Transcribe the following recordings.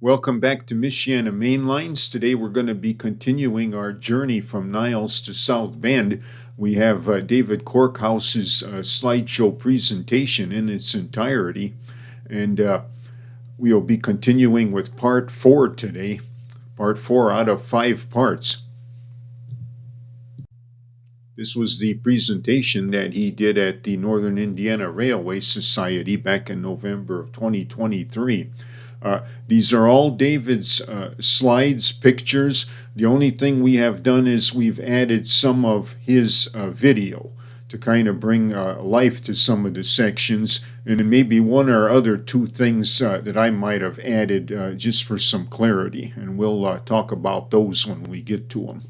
Welcome back to Michiana Mainlines. Today we're going to be continuing our journey from Niles to South Bend. We have David Korkhouse's slideshow presentation in its entirety, and we'll be continuing with part 4 today, part 4 out of 5 parts. This was the presentation that he did at the Northern Indiana Railway Society back in November of 2023. These are all David's slides, pictures. The only thing we have done is we've added some of his video to kind of bring life to some of the sections, and maybe one or other two things that I might have added just for some clarity, and we'll talk about those when we get to them.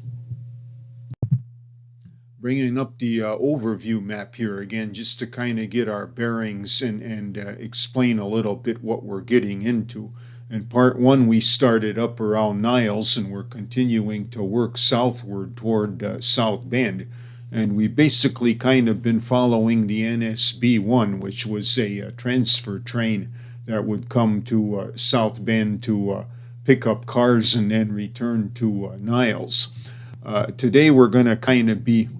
Bringing up the overview map here again, just to kind of get our bearings and explain a little bit what we're getting into. In part 1, we started up around Niles, and we're continuing to work southward toward South Bend. And we've basically kind of been following the NSB-1, which was a transfer train that would come to South Bend to pick up cars and then return to Niles. Today we're going to kind of be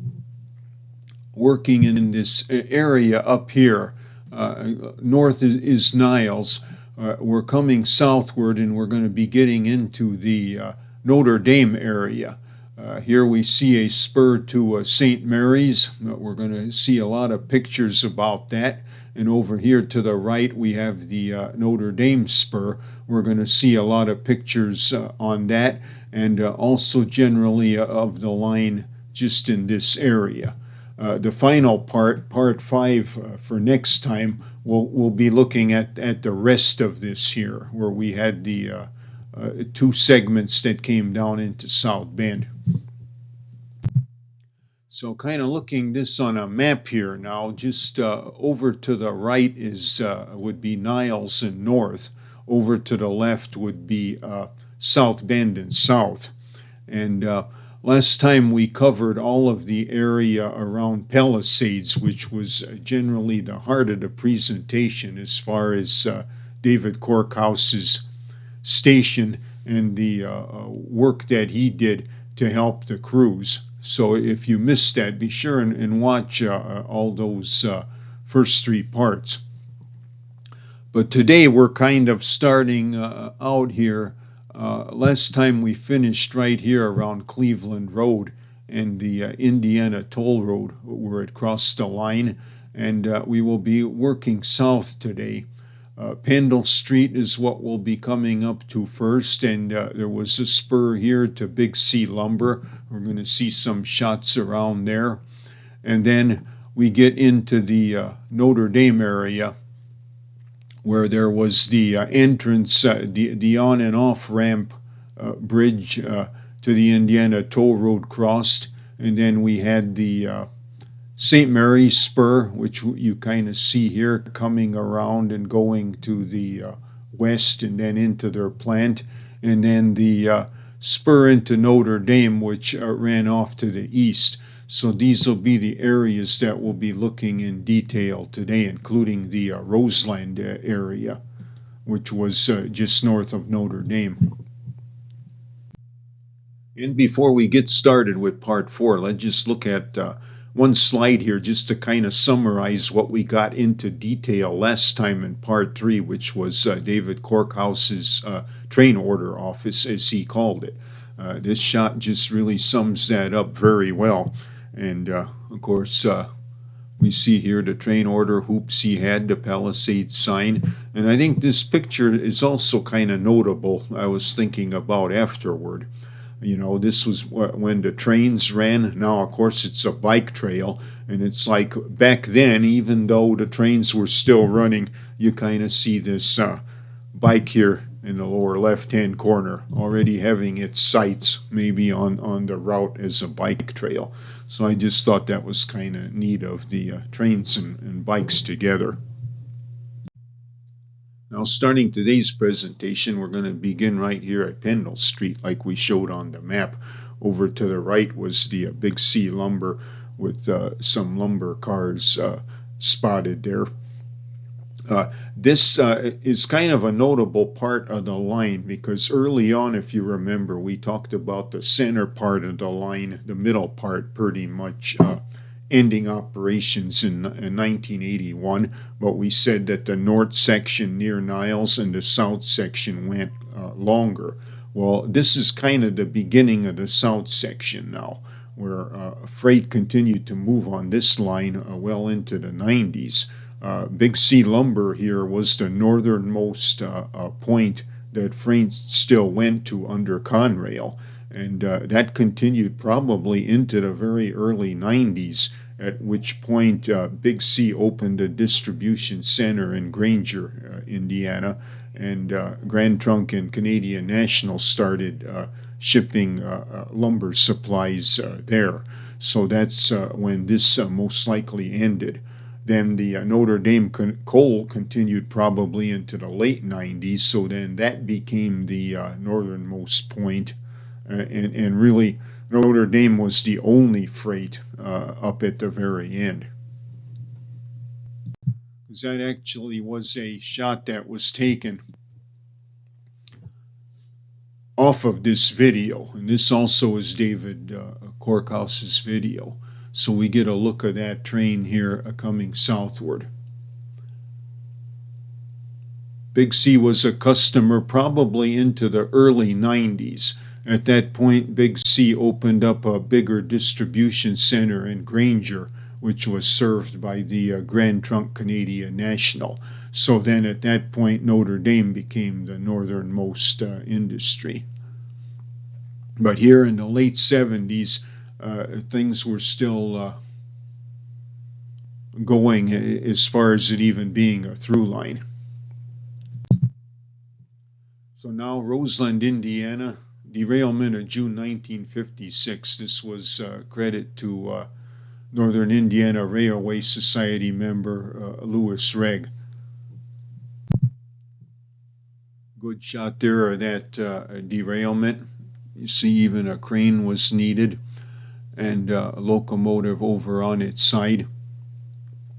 working in this area up here. North is Niles. We're coming southward, and we're going to be getting into the Notre Dame area. Here we see a spur to St. Mary's. We're going to see a lot of pictures about that. And over here to the right, we have the Notre Dame spur. We're going to see a lot of pictures on that, and also generally of the line just in this area. The final part 5, for next time, we'll be looking at the rest of this here, where we had the 2 segments that came down into South Bend. So kind of looking this on a map here now, just over to the right is would be Niles and North. Over to the left would be South Bend and South. And last time we covered all of the area around Palisades, which was generally the heart of the presentation as far as David Korkhouse's station and the work that he did to help the crews. So if you missed that, be sure and watch all those first 3 parts. But today we're kind of starting out here. Last time we finished right here around Cleveland Road and the Indiana Toll Road where it crossed the line, and we will be working south today. Pendle Street is what we'll be coming up to first, and there was a spur here to Big C Lumber. We're going to see some shots around there. And then we get into the Notre Dame area, where there was the entrance, the on and off ramp bridge to the Indiana Toll Road crossed. And then we had the St. Mary's Spur, which you kind of see here, coming around and going to the west and then into their plant. And then the spur into Notre Dame, which ran off to the east. So these will be the areas that we'll be looking in detail today, including the Roseland area, which was just north of Notre Dame. And before we get started with part 4, let's just look at one slide here just to kind of summarize what we got into detail last time in part 3, which was David Korkhouse's train order office, as he called it. This shot just really sums that up very well. And of course, we see here the train order hoops he had, the Palisades sign. And I think this picture is also kind of notable. I was thinking about afterward. You know, this was when the trains ran. Now, of course, it's a bike trail. And it's like back then, even though the trains were still running, you kind of see this bike here in the lower left-hand corner already having its sights maybe on the route as a bike trail. So I just thought that was kind of neat of the trains and bikes together. Now, starting today's presentation, we're going to begin right here at Pendle Street, like we showed on the map. Over to the right was the Big C Lumber with some lumber cars spotted there. This is kind of a notable part of the line because early on, if you remember, we talked about the center part of the line, the middle part pretty much ending operations in 1981, but we said that the north section near Niles and the south section went longer. Well, this is kind of the beginning of the south section now, where freight continued to move on this line well into the 90s. Big C Lumber here was the northernmost point that freight still went to under Conrail, and that continued probably into the very early 90s, at which point Big C opened a distribution center in Granger, Indiana, and Grand Trunk and Canadian National started shipping lumber supplies there. So that's when this most likely ended. Then the Notre Dame coal continued probably into the late 90s, so then that became the northernmost point, and really Notre Dame was the only freight up at the very end. Because that actually was a shot that was taken off of this video, and this also is David Korkhouse's video. So we get a look at that train here coming southward. Big C was a customer probably into the early 90s. At that point, Big C opened up a bigger distribution center in Granger, which was served by the Grand Trunk Canadian National. So then at that point, Notre Dame became the northernmost industry. But here in the late 70s, things were still going as far as it even being a through line. So now Roseland, Indiana, derailment of June 1956. This was credit to Northern Indiana Railway Society member Louis Regg. Good shot there of that derailment. You see even a crane was needed and a locomotive over on its side.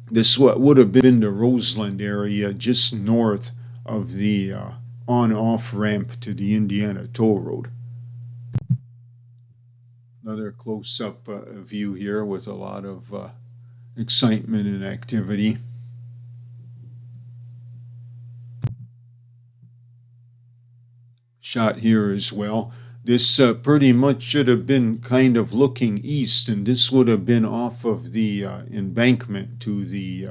This would have been the Roseland area just north of the on-off ramp to the Indiana Toll Road. Another close-up view here with a lot of excitement and activity. Shot here as well. This pretty much should have been kind of looking east, and this would have been off of the embankment to the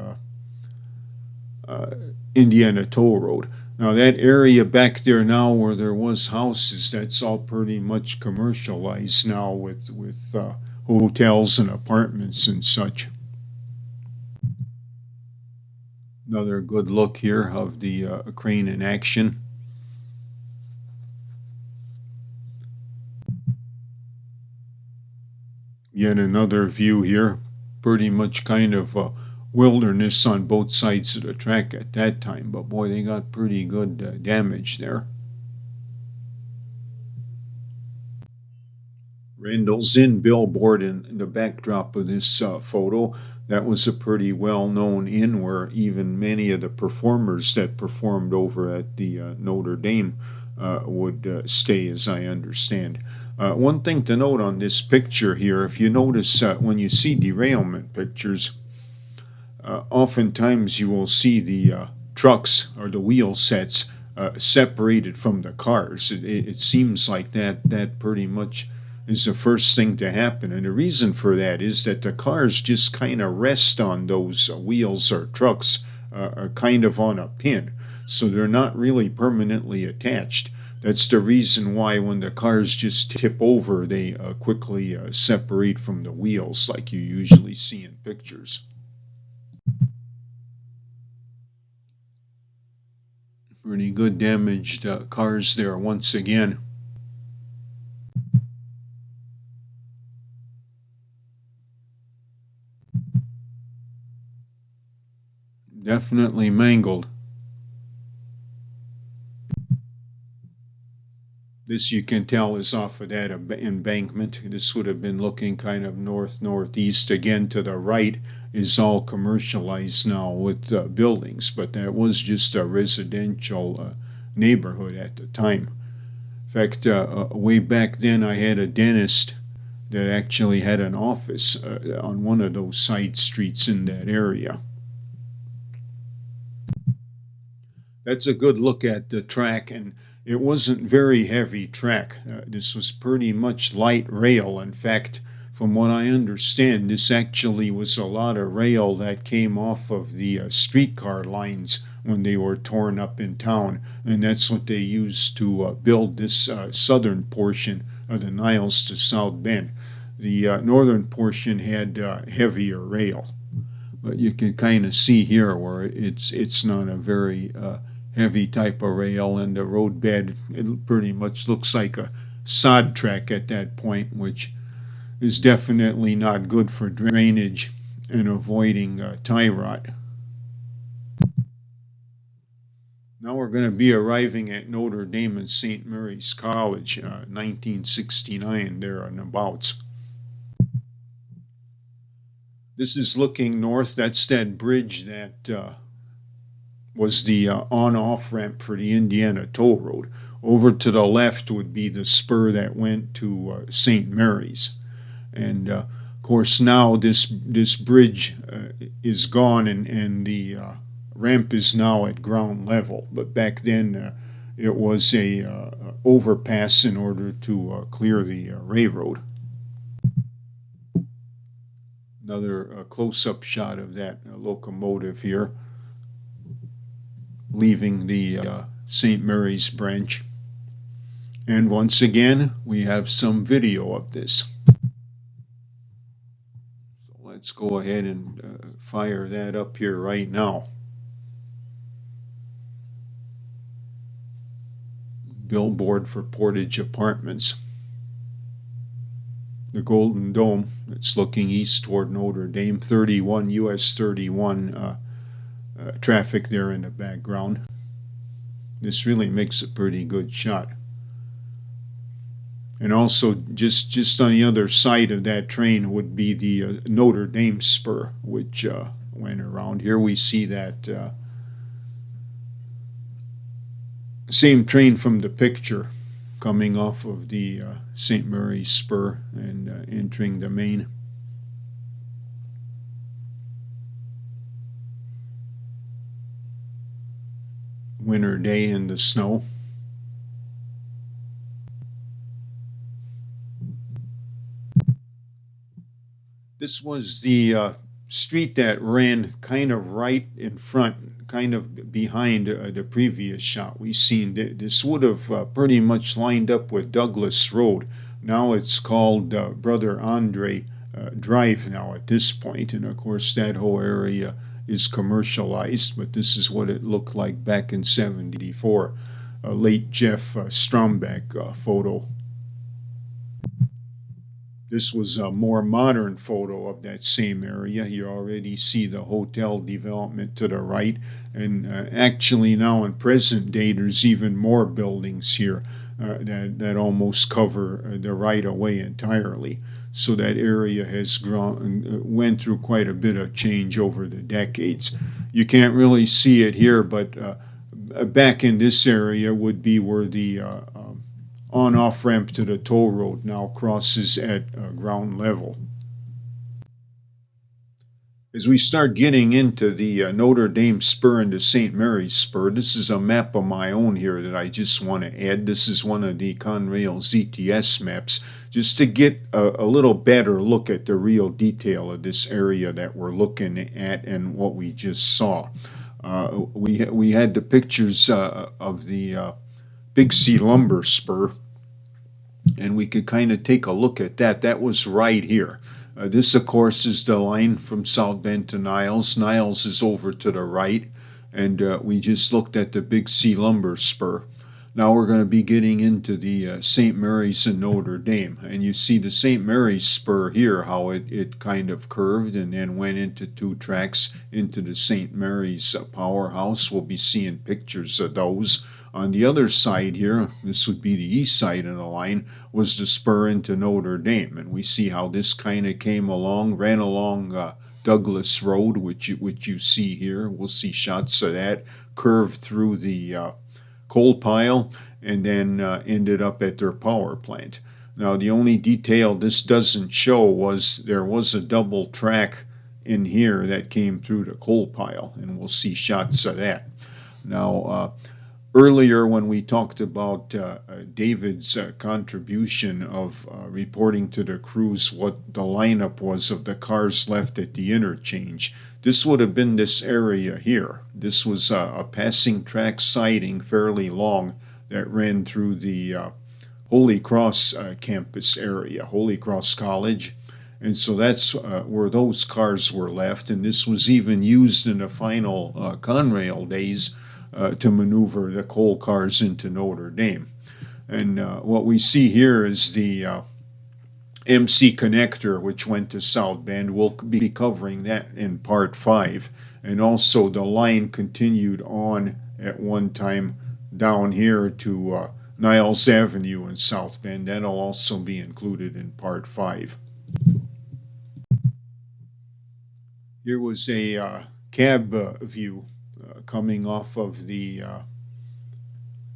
Indiana Toll Road. Now that area back there now where there was houses, that's all pretty much commercialized now with hotels and apartments and such. Another good look here of the crane in action. Yet another view here, pretty much kind of wilderness on both sides of the track at that time, but boy, they got pretty good damage there. Randall's Inn billboard in the backdrop of this photo. That was a pretty well-known inn where even many of the performers that performed over at the Notre Dame would stay, as I understand. One thing to note on this picture here, if you notice when you see derailment pictures, oftentimes you will see the trucks or the wheel sets separated from the cars. It seems like that pretty much is the first thing to happen, and the reason for that is that the cars just kind of rest on those wheels or trucks kind of on a pin, so they're not really permanently attached. That's the reason why when the cars just tip over, they quickly separate from the wheels like you usually see in pictures. Pretty good damaged cars there once again. Definitely mangled. This you can tell is off of that embankment. This would have been looking kind of north-northeast again to the right, is all commercialized now with buildings, but that was just a residential neighborhood at the time. In fact, way back then I had a dentist that actually had an office on one of those side streets in that area. That's a good look at the track, and it wasn't very heavy track. This was pretty much light rail. In fact, from what I understand, this actually was a lot of rail that came off of the streetcar lines when they were torn up in town, and that's what they used to build this southern portion of the Niles to South Bend. The northern portion had heavier rail, but you can kind of see here where it's not a very heavy type of rail, and the roadbed, it pretty much looks like a sod track at that point, which is definitely not good for drainage and avoiding tie rot. Now we're going to be arriving at Notre Dame and St. Mary's College, 1969 there and abouts. This is looking north. That's that bridge that was the on-off ramp for the Indiana Toll Road. Over to the left would be the spur that went to St. Mary's. And of course now this bridge is gone, and the ramp is now at ground level. But back then it was a overpass in order to clear the railroad. Another close-up shot of that locomotive here, leaving the St. Mary's branch. And once again, we have some video of this. So let's go ahead and fire that up here right now. Billboard for Portage Apartments. The Golden Dome, it's looking east toward Notre Dame, 31, US 31 traffic there in the background. This really makes a pretty good shot. And also just on the other side of that train would be the Notre Dame Spur, which went around. Here we see that same train from the picture coming off of the St. Mary's Spur and entering the main. Winter day in the snow. This was the street that ran kind of right in front, kind of behind the previous shot we seen. This would have pretty much lined up with Douglas Road. Now it's called Brother Andre Drive now at this point, and of course that whole area is commercialized, but this is what it looked like back in '74. Late Jeff Strombeck photo. This was a more modern photo of that same area. You already see the hotel development to the right, and actually now in present day there's even more buildings here that almost cover the right of way entirely. So that area has grown, went through quite a bit of change over the decades. You can't really see it here, but back in this area would be where the on-off ramp to the toll road now crosses at ground level. As we start getting into the Notre Dame Spur and the St. Mary's Spur, this is a map of my own here that I just want to add. This is one of the Conrail ZTS maps, just to get a little better look at the real detail of this area that we're looking at and what we just saw. We had the pictures of the Big C Lumber Spur, and we could kind of take a look at that. That was right here. This, of course, is the line from South Bend to Niles. Niles is over to the right, and we just looked at the Big C Lumber Spur. Now we're going to be getting into the St. Mary's and Notre Dame, and you see the St. Mary's Spur here, how it kind of curved and then went into two tracks into the St. Mary's powerhouse. We'll be seeing pictures of those. On the other side here, this would be the east side of the line, was the spur into Notre Dame. And we see how this kind of came along, ran along Douglas Road, which you see here. We'll see shots of that curved through the coal pile and then ended up at their power plant. Now, the only detail this doesn't show was there was a double track in here that came through the coal pile, and we'll see shots of that. Now, earlier when we talked about David's contribution of reporting to the crews what the lineup was of the cars left at the interchange, this would have been this area here. This was a passing track siding, fairly long, that ran through the Holy Cross campus area, Holy Cross College. And so that's where those cars were left. And this was even used in the final Conrail days to maneuver the coal cars into Notre Dame. And what we see here is the MC connector, which went to South Bend. We'll be covering that in part 5. And also the line continued on at one time down here to Niles Avenue in South Bend. That'll also be included in part 5. Here was a cab view coming off of the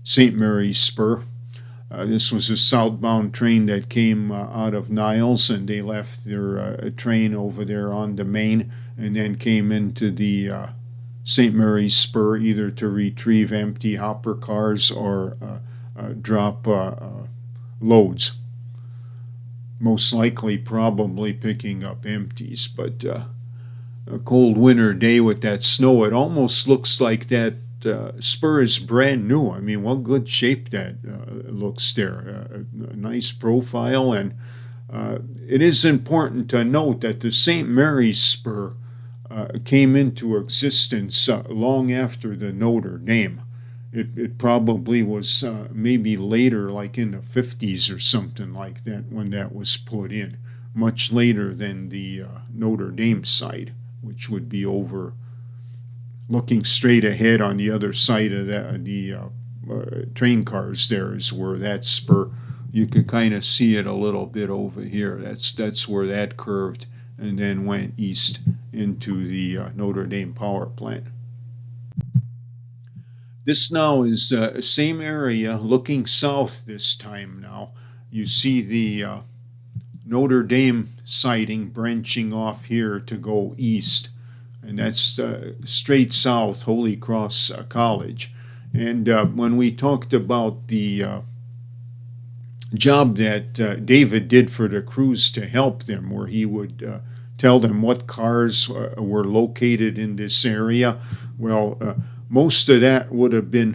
St. Mary's Spur. This was a southbound train that came out of Niles, and they left their train over there on the main and then came into the St. Mary's Spur either to retrieve empty hopper cars or drop loads. Most likely probably picking up empties, but a cold winter day with that snow, it almost looks like that Spur is brand new. I mean, what good shape that looks there. A nice profile, and it is important to note that the St. Mary's Spur came into existence long after the Notre Dame. It probably was maybe later, like in the 50s or something like that, when that was put in. Much later than the Notre Dame site, which would be over looking straight ahead on the other side of the train cars. There is where that spur, you could kind of see it a little bit over here. That's where that curved and then went east into the Notre Dame power plant. This now is same area looking south this time now. You see the Notre Dame siding branching off here to go east, and that's straight south, Holy Cross College. And when we talked about the job that David did for the crews to help them, where he would tell them what cars were located in this area, well, most of that would have been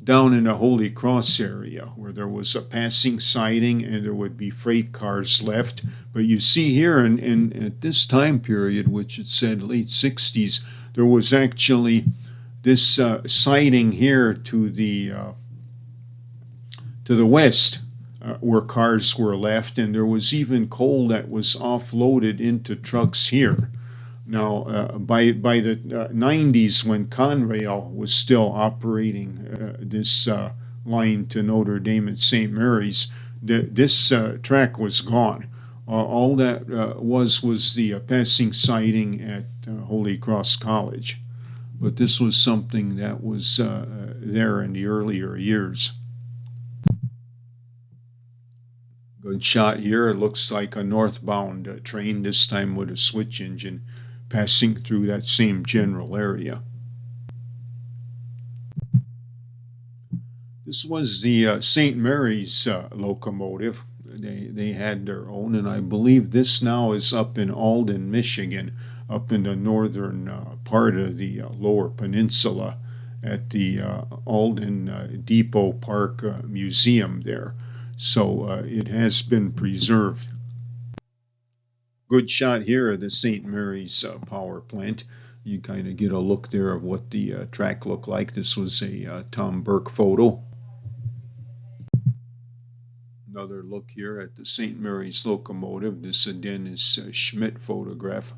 down in the Holy Cross area, where there was a passing siding and there would be freight cars left. But you see here at this time period, which it said late 60s, there was actually this siding here to the west where cars were left, and there was even coal that was offloaded into trucks here. Now, by the 90s, when Conrail was still operating this line to Notre Dame at St. Mary's, this track was gone. All that was the passing siding at Holy Cross College. But this was something that was there in the earlier years. Good shot here. It looks like a northbound train, this time with a switch engine, passing through that same general area. This was the St. Mary's locomotive. They had their own, and I believe this now is up in Alden, Michigan, up in the northern part of the Lower Peninsula at the Alden Depot Park Museum there. So it has been preserved. Good shot here of the St. Mary's power plant. You kind of get a look there of what the track looked like. This was a Tom Burke photo. Another look here at the St. Mary's locomotive. This a Dennis Schmidt photograph.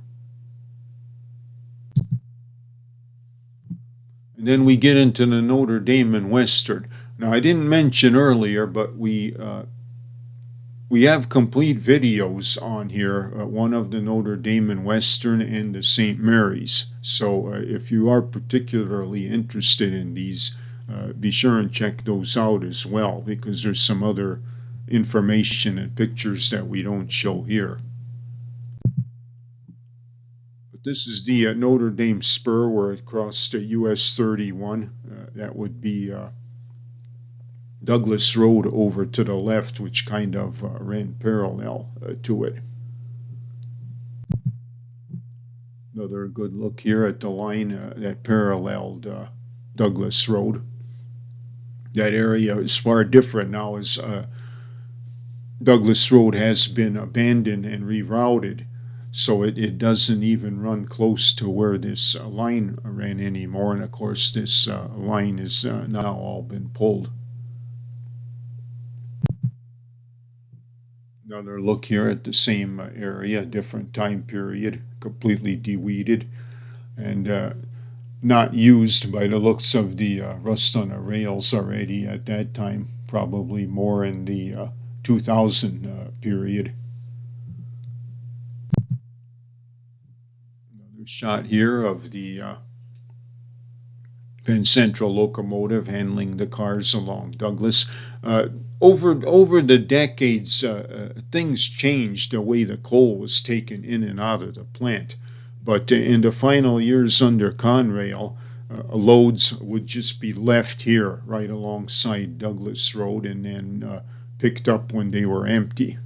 And then we get into the Notre Dame and Western. Now, I didn't mention earlier, but we We have complete videos on here, one of the Notre Dame and Western and the St. Mary's. So if you are particularly interested in these, be sure and check those out as well, because there's some other information and pictures that we don't show here. But this is the Notre Dame Spur where it crossed US 31. That would be Douglas Road over to the left, which kind of ran parallel to it. Another good look here at the line that paralleled Douglas Road. That area is far different now as Douglas Road has been abandoned and rerouted, so it doesn't even run close to where this line ran anymore, and of course this line is now all been pulled. Another look here at the same area, different time period, completely deweeded and not used by the looks of the rust on the rails already at that time, probably more in the 2000 period. Another shot here of the Penn Central locomotive handling the cars along Douglas. Over the decades, things changed the way the coal was taken in and out of the plant. But in the final years under Conrail, loads would just be left here right alongside Douglas Road and then picked up when they were empty.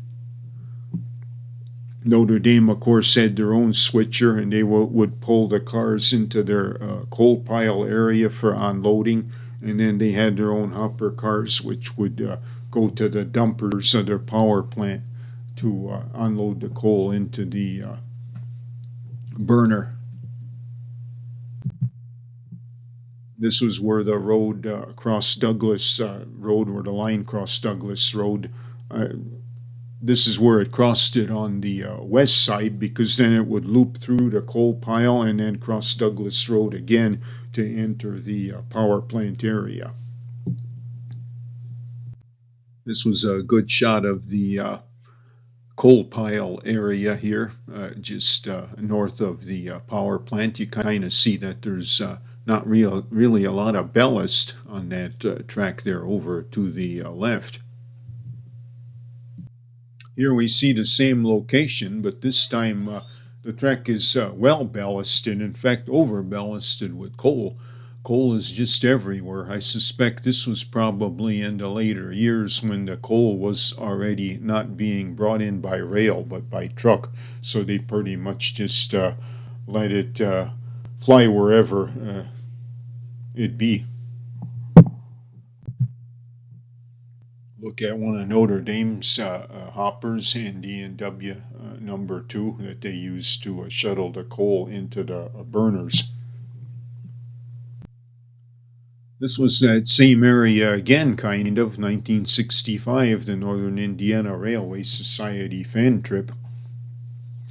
Notre Dame, of course, had their own switcher, and they would pull the cars into their coal pile area for unloading, and then they had their own hopper cars, which would go to the dumpers of their power plant to unload the coal into the burner. This was where the road crossed Douglas Road, where the line crossed Douglas Road. This is where it crossed it on the west side, because then it would loop through the coal pile and then cross Douglas Road again to enter the power plant area. This was a good shot of the coal pile area here, just north of the power plant. You kind of see that there's not really a lot of ballast on that track there over to the left. Here we see the same location, but this time the track is well ballasted, in fact over ballasted with coal. Coal is just everywhere. I suspect this was probably in the later years when the coal was already not being brought in by rail but by truck, so they pretty much just let it fly wherever it be. Look at one of Notre Dame's hoppers in D&W number 2 that they used to shuttle the coal into the burners. This was that same area again, kind of, 1965, the Northern Indiana Railway Society fan trip.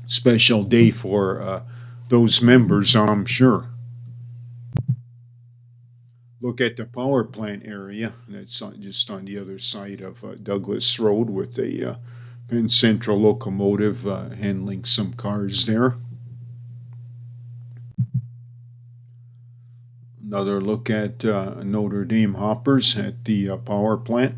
Special day for those members, I'm sure. Look at the power plant area. That's just on the other side of Douglas Road with a Penn Central locomotive handling some cars there. Another look at Notre Dame hoppers at the power plant.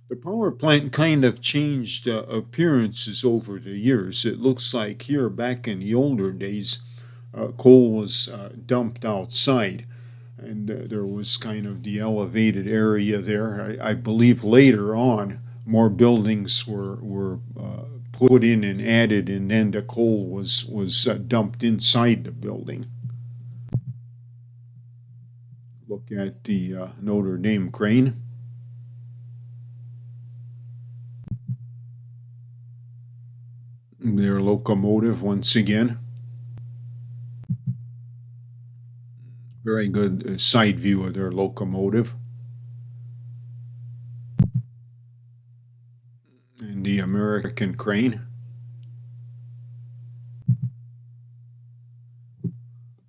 The power plant kind of changed appearances over the years. It looks like here back in the older days, coal was dumped outside, and there was kind of the elevated area there. I believe later on more buildings were put in and added, and then the coal was dumped inside the building. Look at the Notre Dame crane. Their locomotive once again. Very good side view of their locomotive. And the American crane.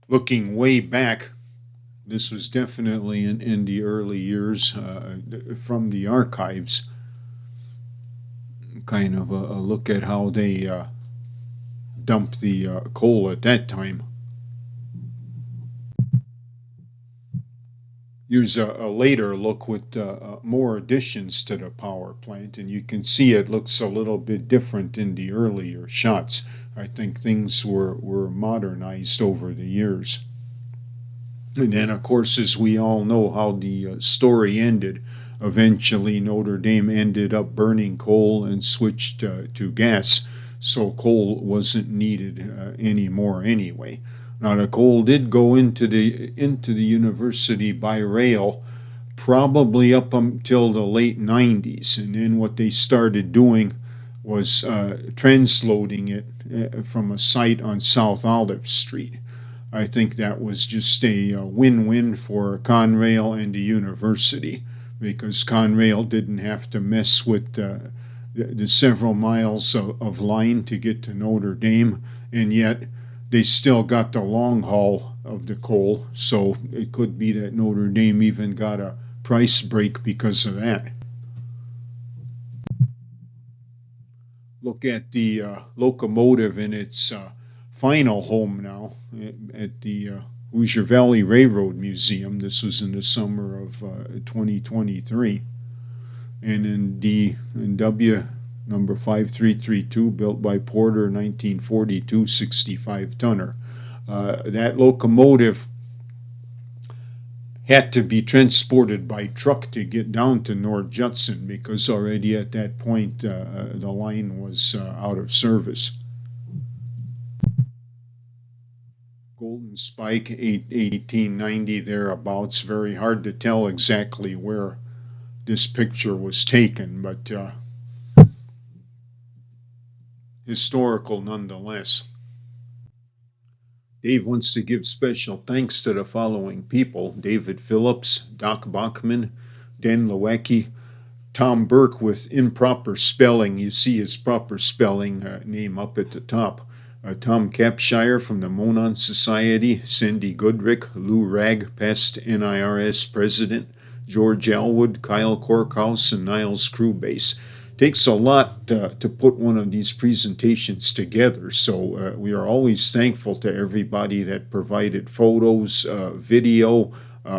Looking way back, this was definitely in the early years from the archives. kind of a look at how they dumped the coal at that time. Here's a later look with more additions to the power plant, and you can see it looks a little bit different in the earlier shots. I think things were modernized over the years. And then, of course, as we all know how the story ended, eventually Notre Dame ended up burning coal and switched to gas, so coal wasn't needed anymore anyway. Now the coal did go into the university by rail, probably up until the late 90s, and then what they started doing was transloading it from a site on South Olive Street. I think that was just a win-win for Conrail and the university, because Conrail didn't have to mess with the several miles of line to get to Notre Dame, and yet they still got the long haul of the coal, so it could be that Notre Dame even got a price break because of that. Look at the locomotive in its final home now at the Hoosier Valley Railroad Museum. This was in the summer of 2023. And in D&W number 5332, built by Porter, 1942, 65-tonner. That locomotive had to be transported by truck to get down to North Judson, because already at that point the line was out of service. Golden Spike, 1890 thereabouts. Very hard to tell exactly where this picture was taken, but historical nonetheless. Dave wants to give special thanks to the following people: David Phillips, Doc Bachman, Dan Lewicki, Tom Burke with improper spelling. You see his proper spelling name up at the top. Tom Capshire from the Monon Society, Cindy Goodrick, Lou Ragg, past NIRS president, George Elwood, Kyle Korkhouse, and Niles Crewbase. Takes a lot to put one of these presentations together, so we are always thankful to everybody that provided photos, video,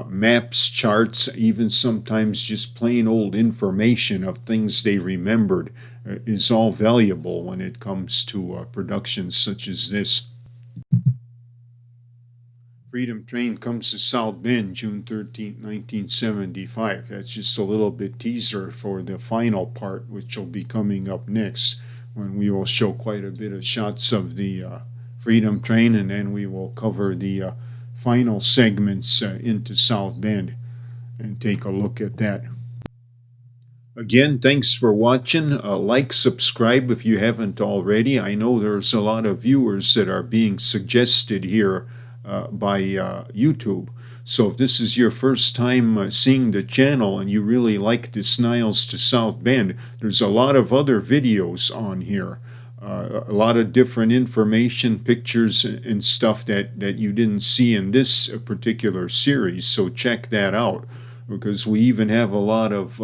maps, charts, even sometimes just plain old information of things they remembered is all valuable when it comes to productions such as this. Freedom Train comes to South Bend June 13, 1975. That's just a little bit teaser for the final part, which will be coming up next, when we will show quite a bit of shots of the Freedom Train, and then we will cover the final segments into South Bend and take a look at that. Again, thanks for watching. Like, subscribe if you haven't already. I know there's a lot of viewers that are being suggested here by YouTube. So if this is your first time seeing the channel and you really like this Niles to South Bend, there's a lot of other videos on here. A lot of different information, pictures, and stuff that you didn't see in this particular series. So check that out, because we even have a lot of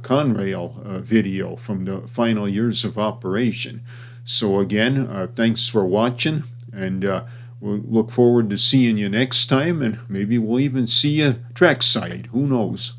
Conrail video from the final years of operation. So again, thanks for watching, and we'll look forward to seeing you next time, and maybe we'll even see you trackside. Who knows?